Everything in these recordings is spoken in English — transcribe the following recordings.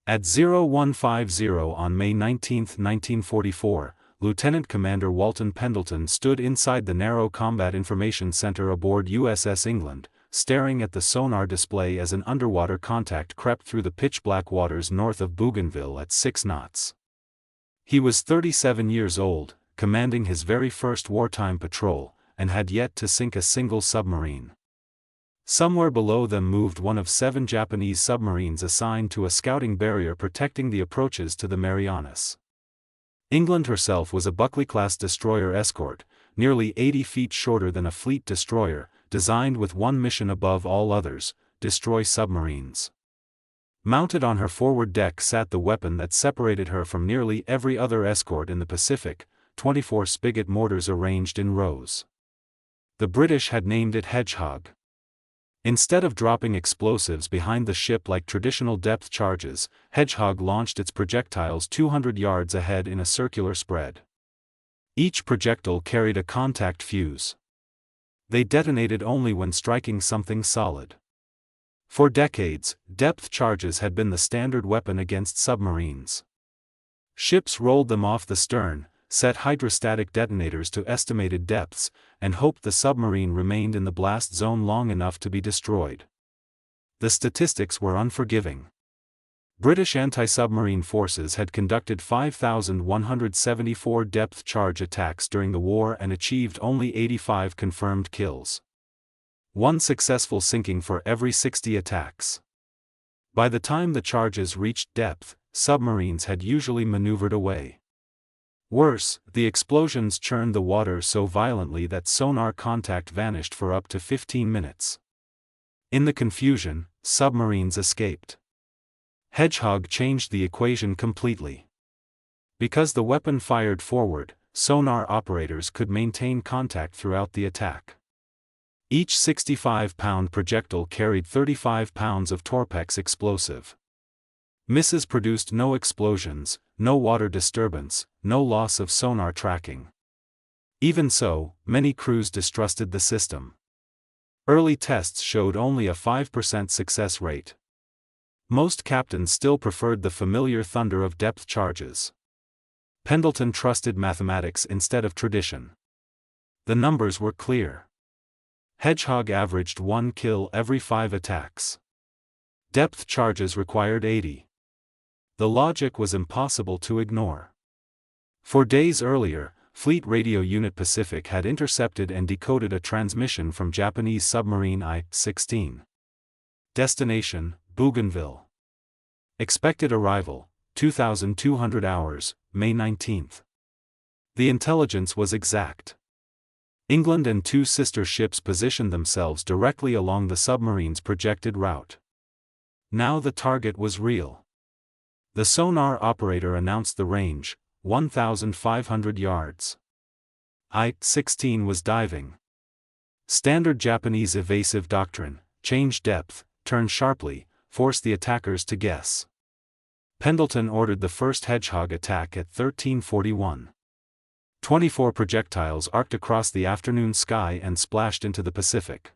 At 0150 on May 19, 1944, Lieutenant Commander Walton Pendleton stood inside the narrow Combat Information Center aboard USS England, staring at the sonar display as an underwater contact crept through the pitch-black waters north of Bougainville at 6 knots. He was 37 years old, commanding his very first wartime patrol, and had yet to sink a single submarine. Somewhere below them moved one of 7 Japanese submarines assigned to a scouting barrier protecting the approaches to the Marianas. England herself was a Buckley-class destroyer escort, nearly 80 feet shorter than a fleet destroyer, designed with one mission above all others: destroy submarines. Mounted on her forward deck sat the weapon that separated her from nearly every other escort in the Pacific, 24 spigot mortars arranged in rows. The British had named it Hedgehog. Instead of dropping explosives behind the ship like traditional depth charges, Hedgehog launched its projectiles 200 yards ahead in a circular spread. Each projectile carried a contact fuse. They detonated only when striking something solid. For decades, depth charges had been the standard weapon against submarines. Ships rolled them off the stern, set hydrostatic detonators to estimated depths, and hoped the submarine remained in the blast zone long enough to be destroyed. The statistics were unforgiving. British anti-submarine forces had conducted 5,174 depth charge attacks during the war and achieved only 85 confirmed kills. One successful sinking for every 60 attacks. By the time the charges reached depth, submarines had usually maneuvered away. Worse, the explosions churned the water so violently that sonar contact vanished for up to 15 minutes. In the confusion, submarines escaped. Hedgehog changed the equation completely. Because the weapon fired forward, sonar operators could maintain contact throughout the attack. Each 65-pound projectile carried 35 pounds of Torpex explosive. Misses produced no explosions, no water disturbance, no loss of sonar tracking. Even so, many crews distrusted the system. Early tests showed only a 5% success rate. Most captains still preferred the familiar thunder of depth charges. Pendleton trusted mathematics instead of tradition. The numbers were clear. Hedgehog averaged 1 kill every 5 attacks. Depth charges required 80. The logic was impossible to ignore. 4 days earlier, Fleet Radio Unit Pacific had intercepted and decoded a transmission from Japanese submarine I-16. Destination: Bougainville. Expected arrival: 2,200 hours, May 19. The intelligence was exact. England and 2 sister ships positioned themselves directly along the submarine's projected route. Now the target was real. The sonar operator announced the range: 1,500 yards. I-16 was diving. Standard Japanese evasive doctrine: change depth, turn sharply, force the attackers to guess. Pendleton ordered the first Hedgehog attack at 13:41. 24 projectiles arced across the afternoon sky and splashed into the Pacific.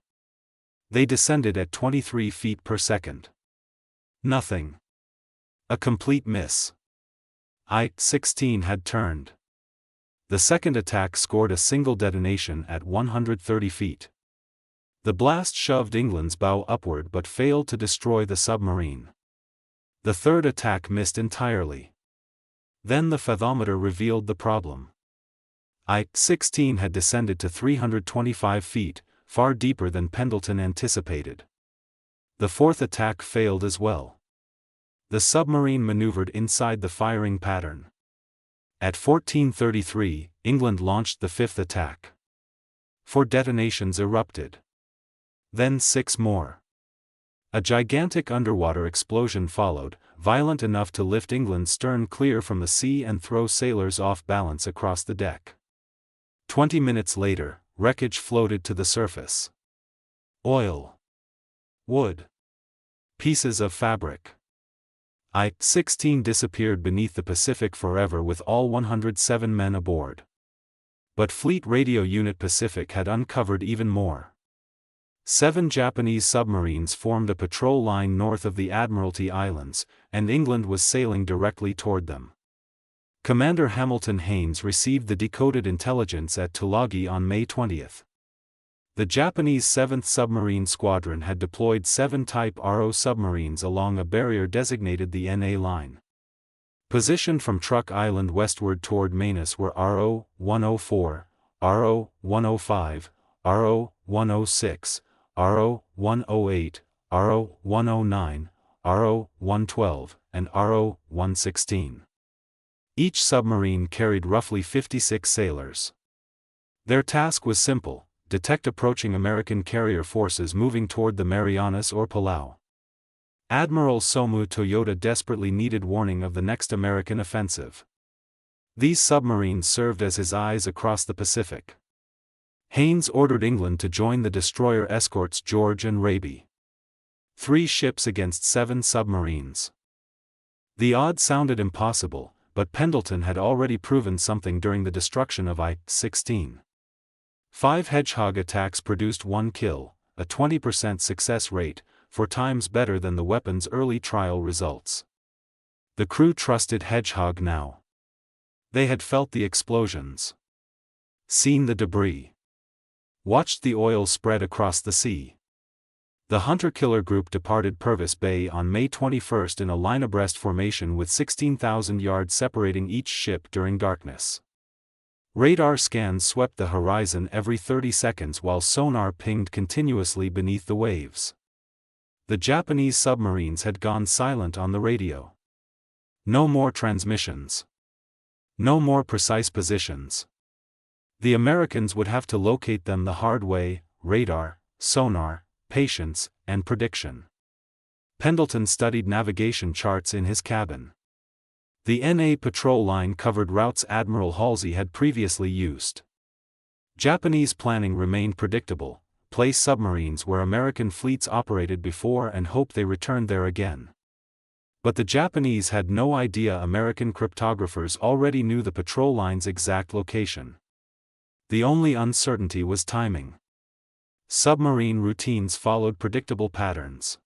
They descended at 23 feet per second. Nothing. A complete miss. I-16 had turned. The second attack scored a single detonation at 130 feet. The blast shoved England's bow upward but failed to destroy the submarine. The third attack missed entirely. Then the fathometer revealed the problem. I-16 had descended to 325 feet, far deeper than Pendleton anticipated. The fourth attack failed as well. The submarine maneuvered inside the firing pattern. At 14:33, England launched the fifth attack. 4 detonations erupted. Then 6 more. A gigantic underwater explosion followed, violent enough to lift England's stern clear from the sea and throw sailors off balance across the deck. 20 minutes later, wreckage floated to the surface. Oil. Wood. Pieces of fabric. I-16 disappeared beneath the Pacific forever with all 107 men aboard. But Fleet Radio Unit Pacific had uncovered even more. 7 Japanese submarines formed a patrol line north of the Admiralty Islands, and England was sailing directly toward them. Commander Hamilton Haines received the decoded intelligence at Tulagi on May 20. The Japanese 7th Submarine Squadron had deployed 7 Type RO submarines along a barrier designated the NA Line. Positioned from Truk Island westward toward Manus were RO-104, RO-105, RO-106, RO-108, RO-109, RO-112, and RO-116. Each submarine carried roughly 56 sailors. Their task was simple: detect approaching American carrier forces moving toward the Marianas or Palau. Admiral Somu Toyota desperately needed warning of the next American offensive. These submarines served as his eyes across the Pacific. Haines ordered England to join the destroyer escorts George and Raby. 3 ships against 7 submarines. The odds sounded impossible, but Pendleton had already proven something during the destruction of I-16. 5 Hedgehog attacks produced 1 kill, a 20% success rate, 4 times better than the weapon's early trial results. The crew trusted Hedgehog now. They had felt the explosions, seen the debris, watched the oil spread across the sea. The hunter-killer group departed Purvis Bay on May 21 in a line-abreast formation with 16,000 yards separating each ship during darkness. Radar scans swept the horizon every 30 seconds while sonar pinged continuously beneath the waves. The Japanese submarines had gone silent on the radio. No more transmissions. No more precise positions. The Americans would have to locate them the hard way: radar, sonar, patience, and prediction. Pendleton studied navigation charts in his cabin. The NA patrol line covered routes Admiral Halsey had previously used. Japanese planning remained predictable: place submarines where American fleets operated before and hope they returned there again. But the Japanese had no idea American cryptographers already knew the patrol line's exact location. The only uncertainty was timing. Submarine routines followed predictable patterns.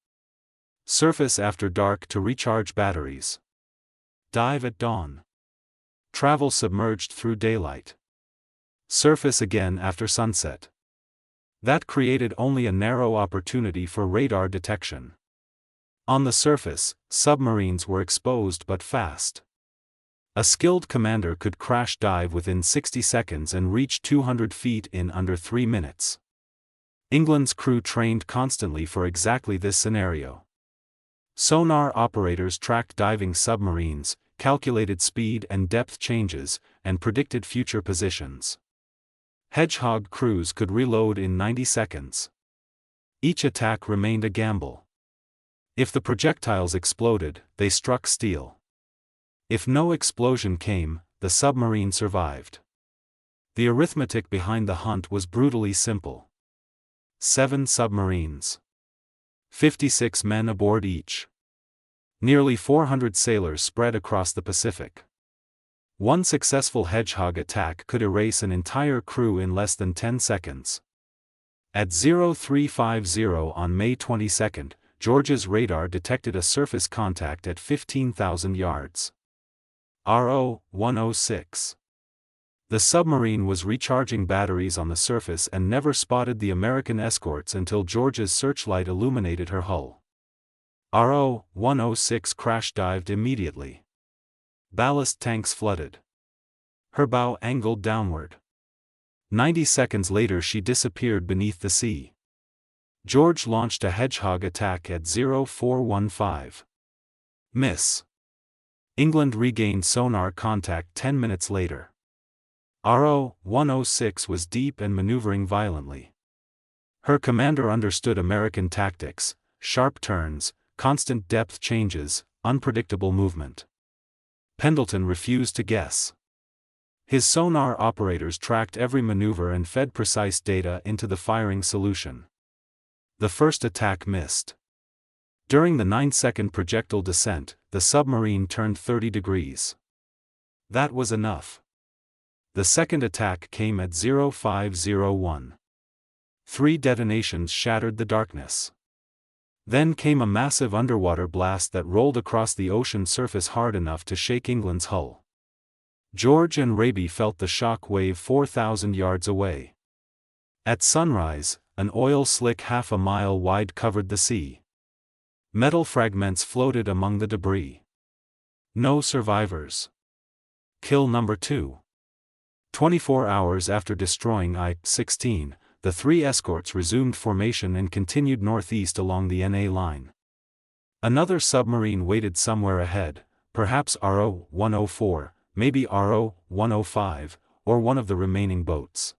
Surface after dark to recharge batteries. Dive at dawn. Travel submerged through daylight. Surface again after sunset. That created only a narrow opportunity for radar detection. On the surface, submarines were exposed but fast. A skilled commander could crash dive within 60 seconds and reach 200 feet in under 3 minutes. England's crew trained constantly for exactly this scenario. Sonar operators tracked diving submarines, calculated speed and depth changes, and predicted future positions. Hedgehog crews could reload in 90 seconds. Each attack remained a gamble. If the projectiles exploded, they struck steel. If no explosion came, the submarine survived. The arithmetic behind the hunt was brutally simple. 7 submarines. 56 men aboard each. Nearly 400 sailors spread across the Pacific. One successful Hedgehog attack could erase an entire crew in less than 10 seconds. At 0350 on May 22, George's radar detected a surface contact at 15,000 yards. RO-106. The submarine was recharging batteries on the surface and never spotted the American escorts until George's searchlight illuminated her hull. RO-106 crash-dived immediately. Ballast tanks flooded. Her bow angled downward. 90 seconds later she disappeared beneath the sea. George launched a Hedgehog attack at 0415. Miss. England regained sonar contact 10 minutes later. RO-106 was deep and maneuvering violently. Her commander understood American tactics: sharp turns, constant depth changes, unpredictable movement. Pendleton refused to guess. His sonar operators tracked every maneuver and fed precise data into the firing solution. The first attack missed. During the 9-second projectile descent, the submarine turned 30 degrees. That was enough. The second attack came at 0501. 3 detonations shattered the darkness. Then came a massive underwater blast that rolled across the ocean surface hard enough to shake England's hull. George and Raby felt the shock wave 4,000 yards away. At sunrise, an oil slick half a mile wide covered the sea. Metal fragments floated among the debris. No survivors. Kill number 2. 24 hours after destroying I-16, the 3 escorts resumed formation and continued northeast along the NA line. Another submarine waited somewhere ahead, perhaps RO-104, maybe RO-105, or one of the remaining boats.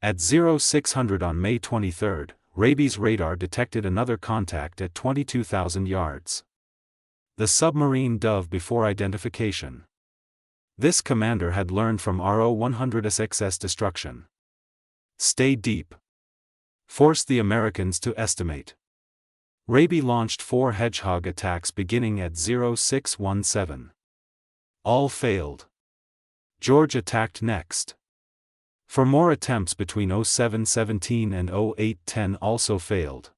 At 0600 on May 23, Raby's radar detected another contact at 22,000 yards. The submarine dove before identification. This commander had learned from RO-100's destruction. Stay deep. Force the Americans to estimate. Raby launched 4 Hedgehog attacks beginning at 0617. All failed. George attacked next. For more attempts between 0717 and 0810 also failed.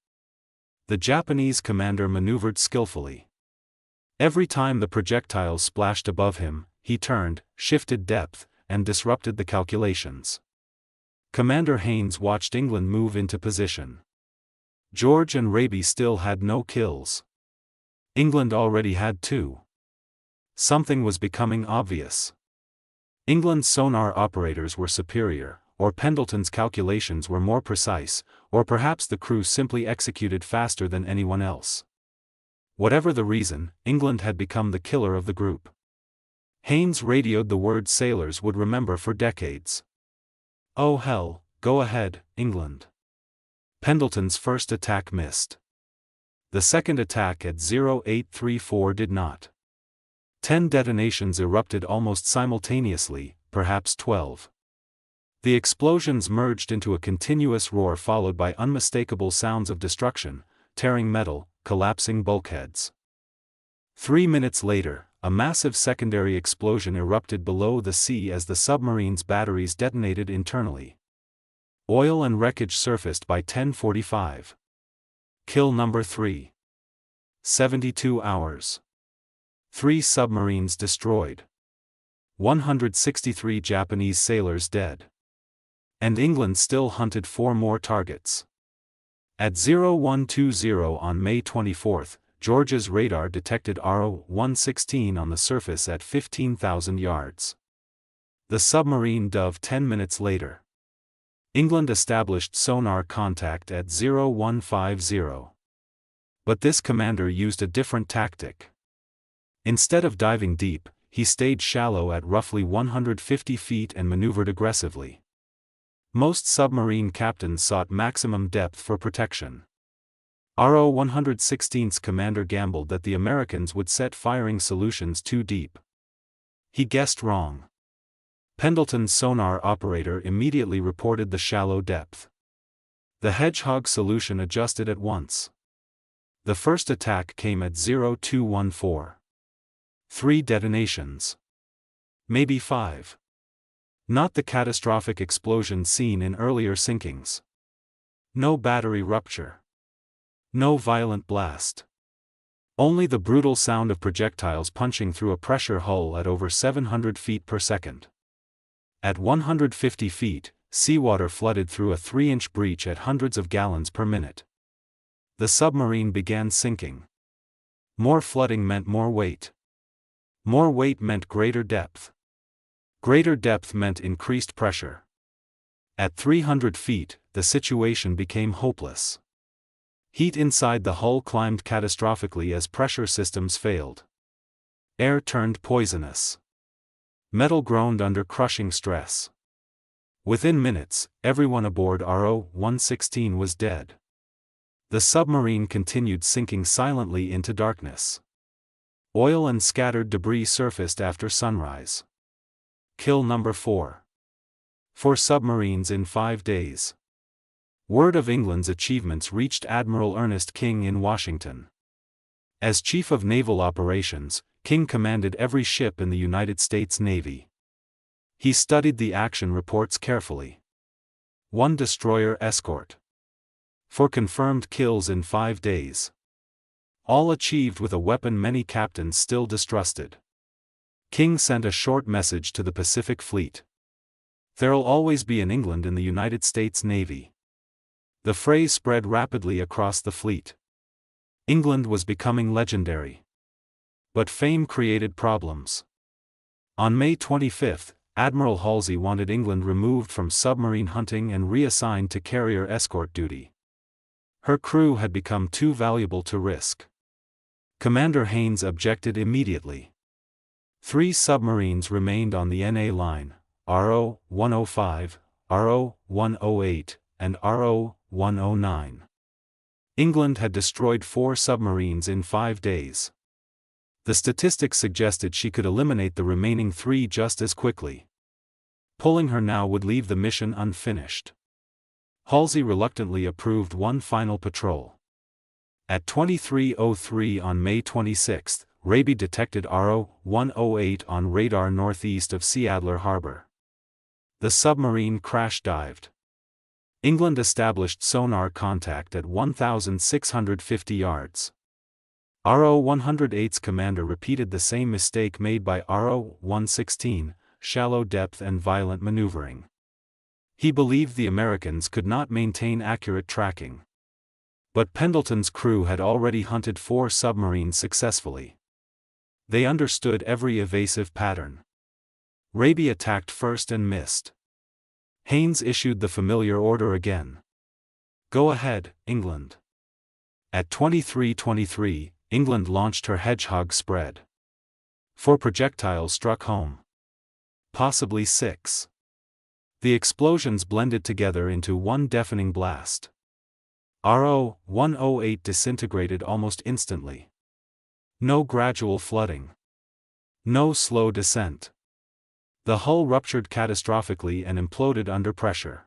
The Japanese commander maneuvered skillfully. Every time the projectiles splashed above him, he turned, shifted depth, and disrupted the calculations. Commander Haynes watched England move into position. George and Raby still had no kills. England already had 2. Something was becoming obvious. England's sonar operators were superior, or Pendleton's calculations were more precise, or perhaps the crew simply executed faster than anyone else. Whatever the reason, England had become the killer of the group. Haynes radioed the words sailors would remember for decades. "Oh hell, go ahead, England." Pendleton's first attack missed. The second attack at 0834 did not. 10 detonations erupted almost simultaneously, perhaps 12. The explosions merged into a continuous roar followed by unmistakable sounds of destruction, tearing metal, collapsing bulkheads. 3 minutes later, a massive secondary explosion erupted below the sea as the submarine's batteries detonated internally. Oil and wreckage surfaced by 10:45. Kill number 3. 72 hours. 3 submarines destroyed. 163 Japanese sailors dead. And England still hunted 4 more targets. At 0120 on May 24, George's radar detected RO-116 on the surface at 15,000 yards. The submarine dove 10 minutes later. England established sonar contact at 0150. But this commander used a different tactic. Instead of diving deep, he stayed shallow at roughly 150 feet and maneuvered aggressively. Most submarine captains sought maximum depth for protection. RO-116's commander gambled that the Americans would set firing solutions too deep. He guessed wrong. Pendleton's sonar operator immediately reported the shallow depth. The Hedgehog solution adjusted at once. The first attack came at 0214. 3 detonations. Maybe 5. Not the catastrophic explosion seen in earlier sinkings. No battery rupture. No violent blast. Only the brutal sound of projectiles punching through a pressure hull at over 700 feet per second. At 150 feet, seawater flooded through a 3-inch breach at hundreds of gallons per minute. The submarine began sinking. More flooding meant more weight. More weight meant greater depth. Greater depth meant increased pressure. At 300 feet, the situation became hopeless. Heat inside the hull climbed catastrophically as pressure systems failed. Air turned poisonous. Metal groaned under crushing stress. Within minutes, everyone aboard RO-116 was dead. The submarine continued sinking silently into darkness. Oil and scattered debris surfaced after sunrise. Kill number 4. 4 submarines in 5 days. Word of England's achievements reached Admiral Ernest King in Washington. As Chief of Naval Operations, King commanded every ship in the United States Navy. He studied the action reports carefully. 1 destroyer escort. 4 confirmed kills in 5 days. All achieved with a weapon many captains still distrusted. King sent a short message to the Pacific Fleet. "There'll always be an England in the United States Navy." The phrase spread rapidly across the fleet. England was becoming legendary. But fame created problems. On May 25, Admiral Halsey wanted England removed from submarine hunting and reassigned to carrier escort duty. Her crew had become too valuable to risk. Commander Haynes objected immediately. 3 submarines remained on the NA line: RO-105, RO-108, and RO-109. England had destroyed 4 submarines in 5 days. The statistics suggested she could eliminate the remaining 3 just as quickly. Pulling her now would leave the mission unfinished. Halsey reluctantly approved one final patrol. At 23:03 on May 26, Raby detected RO-108 on radar northeast of Seattler Harbor. The submarine crash-dived. England established sonar contact at 1,650 yards. RO-108's commander repeated the same mistake made by RO-116, shallow depth and violent maneuvering. He believed the Americans could not maintain accurate tracking. But Pendleton's crew had already hunted 4 submarines successfully. They understood every evasive pattern. Raby attacked first and missed. Haynes issued the familiar order again. "Go ahead, England." At 23:23, England launched her Hedgehog spread. 4 projectiles struck home. Possibly 6. The explosions blended together into one deafening blast. RO-108 disintegrated almost instantly. No gradual flooding. No slow descent. The hull ruptured catastrophically and imploded under pressure.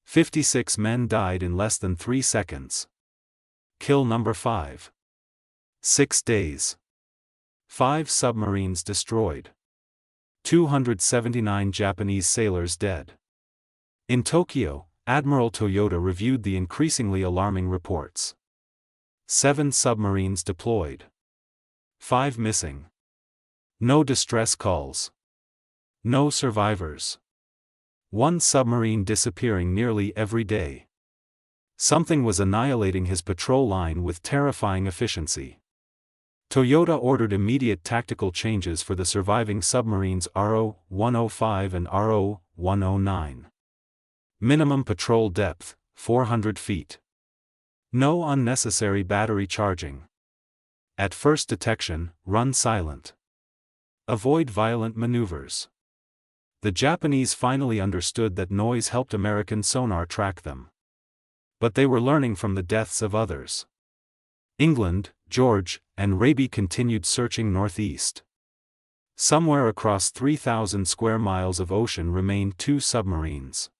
56 men died in less than 3 seconds. Kill number 5. 6 days. 5 submarines destroyed. 279 Japanese sailors dead. In Tokyo, Admiral Toyota reviewed the increasingly alarming reports. 7 submarines deployed. 5 missing. No distress calls. No survivors. 1 submarine disappearing nearly every day. Something was annihilating his patrol line with terrifying efficiency. Toyota ordered immediate tactical changes for the surviving submarines RO-105 and RO-109. Minimum patrol depth, 400 feet. No unnecessary battery charging. At first detection, run silent. Avoid violent maneuvers. The Japanese finally understood that noise helped American sonar track them. But they were learning from the deaths of others. England, George, and Raby continued searching northeast. Somewhere across 3,000 square miles of ocean remained 2 submarines.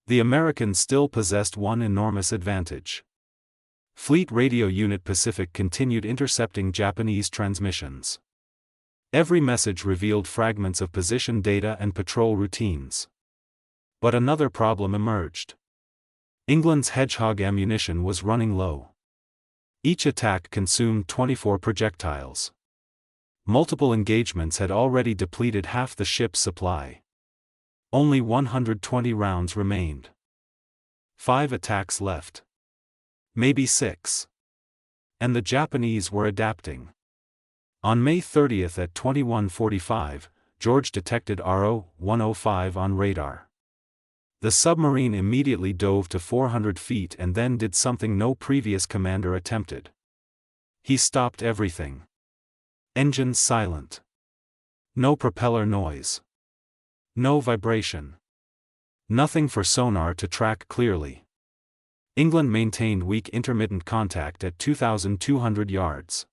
The Americans still possessed one enormous advantage. Fleet Radio Unit Pacific continued intercepting Japanese transmissions. Every message revealed fragments of position data and patrol routines. But another problem emerged. England's Hedgehog ammunition was running low. Each attack consumed 24 projectiles. Multiple engagements had already depleted half the ship's supply. Only 120 rounds remained. 5 attacks left. Maybe 6. And the Japanese were adapting. On May 30 at 21:45, George detected RO-105 on radar. The submarine immediately dove to 400 feet and then did something no previous commander attempted. He stopped everything. Engines silent. No propeller noise. No vibration. Nothing for sonar to track clearly. England maintained weak intermittent contact at 2,200 yards.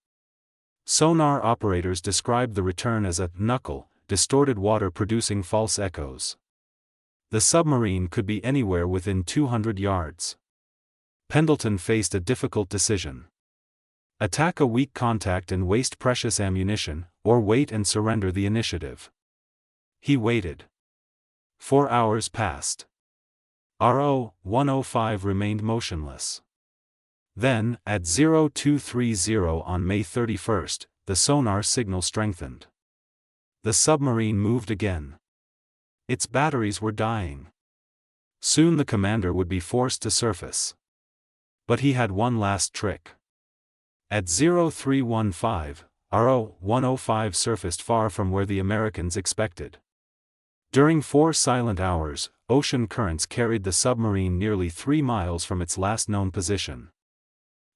Sonar operators described the return as a knuckle, distorted water producing false echoes. The submarine could be anywhere within 200 yards. Pendleton faced a difficult decision. Attack a weak contact and waste precious ammunition, or wait and surrender the initiative. He waited. 4 hours passed. RO-105 remained motionless. Then, at 0230 on May 31, the sonar signal strengthened. The submarine moved again. Its batteries were dying. Soon the commander would be forced to surface. But he had one last trick. At 0315, RO-105 surfaced far from where the Americans expected. During 4 silent hours, ocean currents carried the submarine nearly 3 miles from its last known position.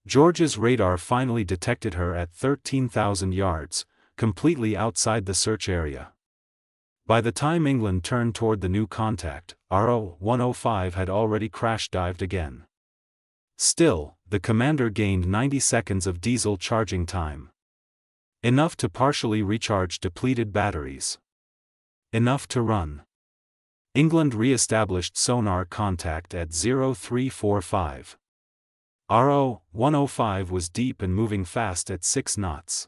George's radar finally detected her at 13,000 yards, completely outside the search area. By the time England turned toward the new contact, RO-105 had already crash-dived again. Still, the commander gained 90 seconds of diesel charging time. Enough to partially recharge depleted batteries. Enough to run. England re-established sonar contact at 0345. RO-105 was deep and moving fast at 6 knots.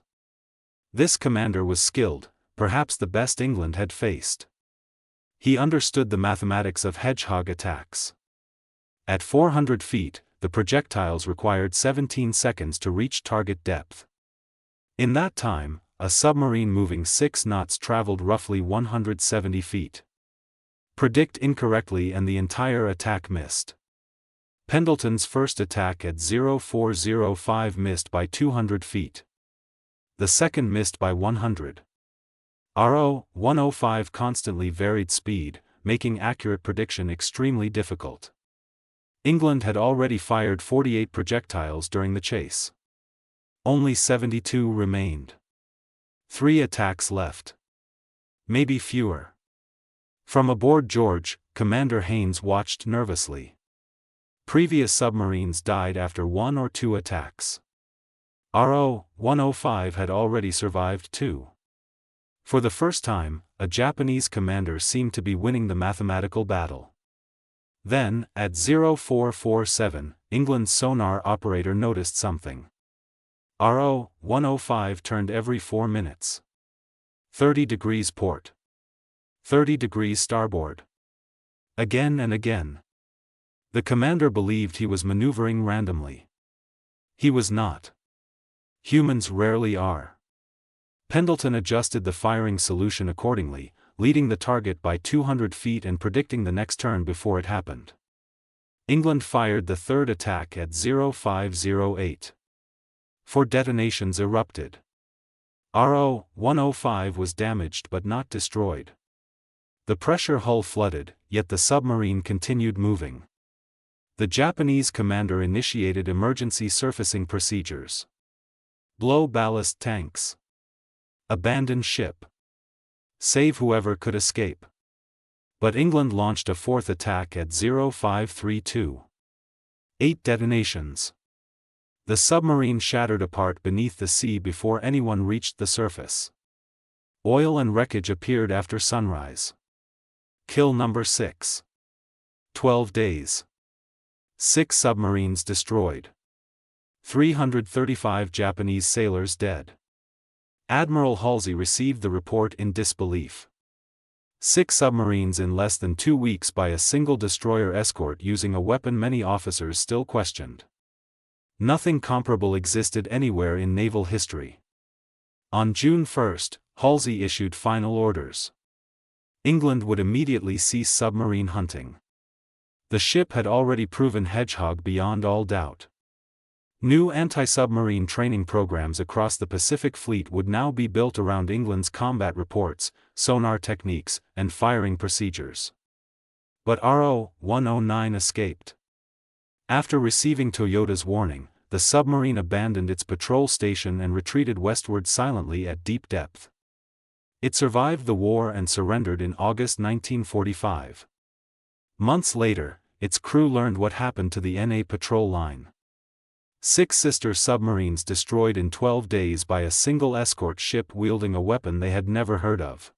This commander was skilled, perhaps the best England had faced. He understood the mathematics of hedgehog attacks. At 400 feet, the projectiles required 17 seconds to reach target depth. In that time, a submarine moving 6 knots traveled roughly 170 feet. Predict incorrectly and the entire attack missed. Pendleton's first attack at 0405 missed by 200 feet. The second missed by 100. RO-105 constantly varied speed, making accurate prediction extremely difficult. England had already fired 48 projectiles during the chase. Only 72 remained. 3 attacks left. Maybe fewer. From aboard George, Commander Haynes watched nervously. Previous submarines died after 1 or 2 attacks. RO-105 had already survived 2. For the first time, a Japanese commander seemed to be winning the mathematical battle. Then, at 0447, England's sonar operator noticed something. RO-105 turned every 4 minutes. 30 degrees port. 30 degrees starboard. Again and again. The commander believed he was maneuvering randomly. He was not. Humans rarely are. Pendleton adjusted the firing solution accordingly, leading the target by 200 feet and predicting the next turn before it happened. England fired the third attack at 0508. 4 detonations erupted. RO-105 was damaged but not destroyed. The pressure hull flooded, yet the submarine continued moving. The Japanese commander initiated emergency surfacing procedures. Blow ballast tanks. Abandon ship. Save whoever could escape. But England launched a 4th attack at 0532. 8 detonations. The submarine shattered apart beneath the sea before anyone reached the surface. Oil and wreckage appeared after sunrise. Kill number 6. 12 days. 6 submarines destroyed. 335 Japanese sailors dead. Admiral Halsey received the report in disbelief. 6 submarines in less than 2 weeks by a single destroyer escort using a weapon many officers still questioned. Nothing comparable existed anywhere in naval history. On June 1, Halsey issued final orders. England would immediately cease submarine hunting. The ship had already proven hedgehog beyond all doubt. New anti-submarine training programs across the Pacific Fleet would now be built around England's combat reports, sonar techniques, and firing procedures. But RO-109 escaped. After receiving Toyota's warning, the submarine abandoned its patrol station and retreated westward silently at deep depth. It survived the war and surrendered in August 1945. Months later, its crew learned what happened to the NA patrol line. 6 sister submarines destroyed in 12 days by a single escort ship wielding a weapon they had never heard of.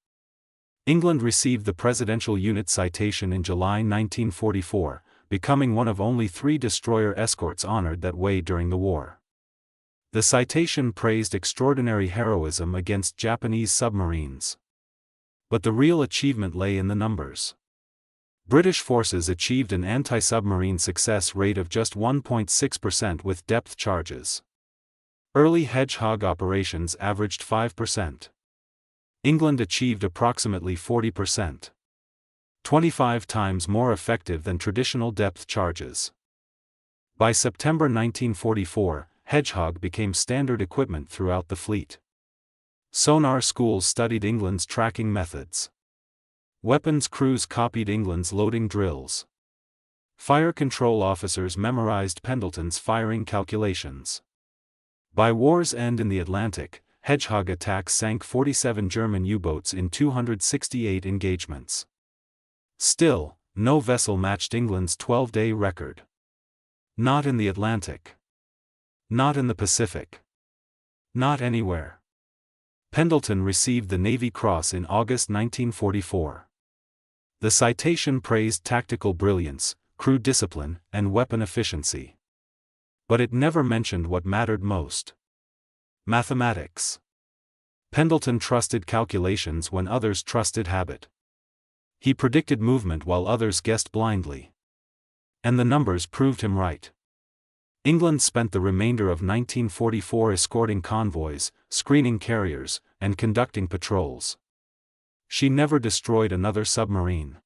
England received the Presidential Unit Citation in July 1944, becoming one of only 3 destroyer escorts honored that way during the war. The citation praised extraordinary heroism against Japanese submarines. But the real achievement lay in the numbers. British forces achieved an anti-submarine success rate of just 1.6% with depth charges. Early Hedgehog operations averaged 5%. England achieved approximately 40%. 25 times more effective than traditional depth charges. By September 1944, Hedgehog became standard equipment throughout the fleet. Sonar schools studied England's tracking methods. Weapons crews copied England's loading drills. Fire control officers memorized Pendleton's firing calculations. By war's end in the Atlantic, Hedgehog attacks sank 47 German U-boats in 268 engagements. Still, no vessel matched England's 12-day record. Not in the Atlantic. Not in the Pacific. Not anywhere. Pendleton received the Navy Cross in August 1944. The citation praised tactical brilliance, crew discipline, and weapon efficiency. But it never mentioned what mattered most. Mathematics. Pendleton trusted calculations when others trusted habit. He predicted movement while others guessed blindly. And the numbers proved him right. England spent the remainder of 1944 escorting convoys, screening carriers, and conducting patrols. She never destroyed another submarine.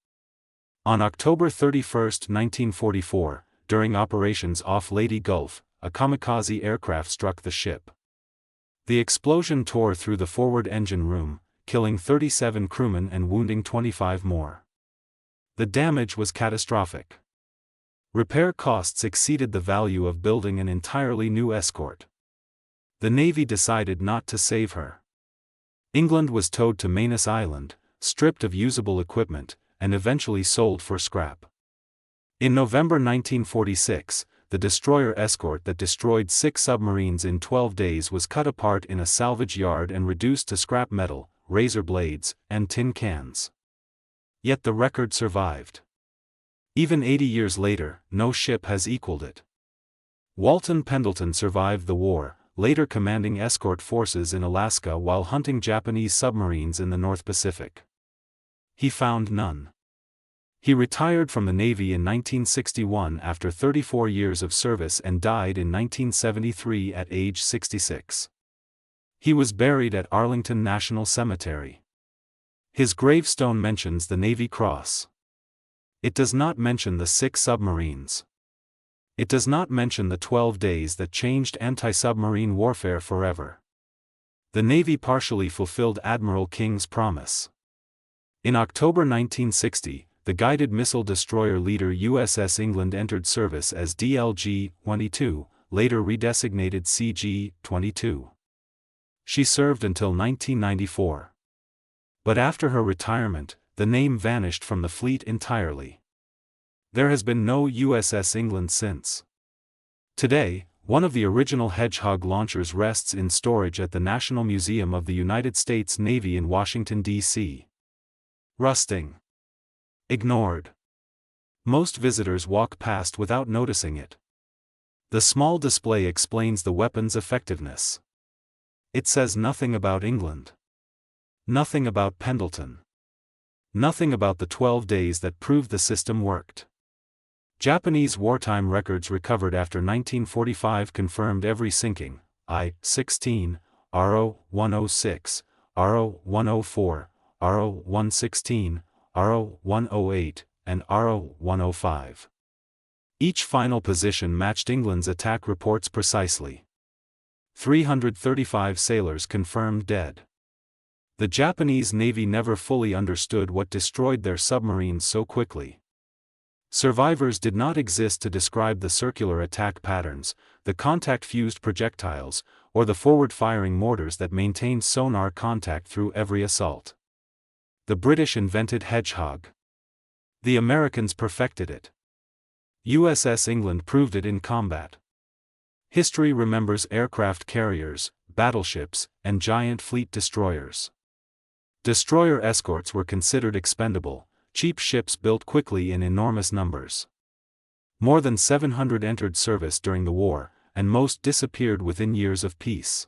On October 31, 1944, during operations off Leyte Gulf, a kamikaze aircraft struck the ship. The explosion tore through the forward engine room, killing 37 crewmen and wounding 25 more. The damage was catastrophic. Repair costs exceeded the value of building an entirely new escort. The Navy decided not to save her. England was towed to Manus Island, stripped of usable equipment, and eventually sold for scrap. In November 1946, the destroyer escort that destroyed 6 submarines in 12 days was cut apart in a salvage yard and reduced to scrap metal, razor blades, and tin cans. Yet the record survived. Even 80 years later, no ship has equaled it. Walton Pendleton survived the war, later commanding escort forces in Alaska while hunting Japanese submarines in the North Pacific. He found none. He retired from the Navy in 1961 after 34 years of service and died in 1973 at age 66. He was buried at Arlington National Cemetery. His gravestone mentions the Navy Cross. It does not mention the 6 submarines. It does not mention the 12 days that changed anti-submarine warfare forever. The Navy partially fulfilled Admiral King's promise. In October 1960, the guided missile destroyer leader USS England entered service as DLG-22, later redesignated CG-22. She served until 1994. But after her retirement, the name vanished from the fleet entirely. There has been no USS England since. Today, one of the original Hedgehog launchers rests in storage at the National Museum of the United States Navy in Washington, D.C. Rusting. Ignored. Most visitors walk past without noticing it. The small display explains the weapon's effectiveness. It says nothing about England. Nothing about Pendleton. Nothing about the 12 days that proved the system worked. Japanese wartime records recovered after 1945 confirmed every sinking, I-16, RO-106, RO-104, RO-116, RO-108, and RO-105. Each final position matched England's attack reports precisely. 335 sailors confirmed dead. The Japanese Navy never fully understood what destroyed their submarines so quickly. Survivors did not exist to describe the circular attack patterns, the contact-fused projectiles, or the forward-firing mortars that maintained sonar contact through every assault. The British invented Hedgehog. The Americans perfected it. USS England proved it in combat. History remembers aircraft carriers, battleships, and giant fleet destroyers. Destroyer escorts were considered expendable, cheap ships built quickly in enormous numbers. More than 700 entered service during the war, and most disappeared within years of peace.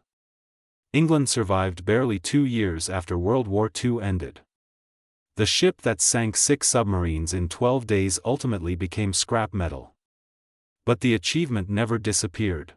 England survived barely 2 years after World War II ended. The ship that sank 6 submarines in 12 days ultimately became scrap metal. But the achievement never disappeared.